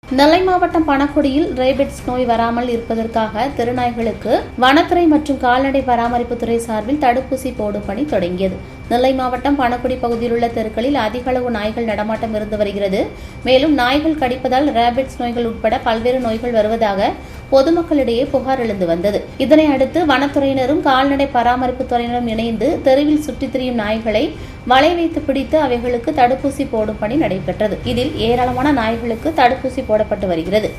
நெல்லை மாவட்டம் பணக்குடியில் ரேபிட்ஸ் நோய் வராமல் இருப்பதற்காக தெருநாய்களுக்கு வனத்துறை மற்றும் கால்நடை பராமரிப்புத்துறை சார்பில் தடுப்பூசி போடும் பணி தொடங்கியது. நெல்லை மாவட்டம் பணக்குடி பகுதியில் உள்ள தெருக்களில் அதிக அளவு நாய்கள் நடமாட்டம் இருந்து வருகிறது. மேலும் நாய்கள் கடிப்பதால் ரேபிட்ஸ் நோய்கள் உட்பட பல்வேறு நோய்கள் வருவதாக பொதுமக்களிடையே புகார் எழுந்து வந்தது. இதனை அடுத்து வனத்துறையினரும் கால்நடை பராமரிப்புத்துறையினரும் இணைந்து தெருவில் சுற்றித் திரியும் நாய்களை வலை வைத்து பிடித்து அவைகளுக்கு தடுப்பூசி போடும் பணி நடைபெற்றது. இதில் ஏராளமான நாய்களுக்கு தடுப்பூசி போடப்பட்டு வருகிறது.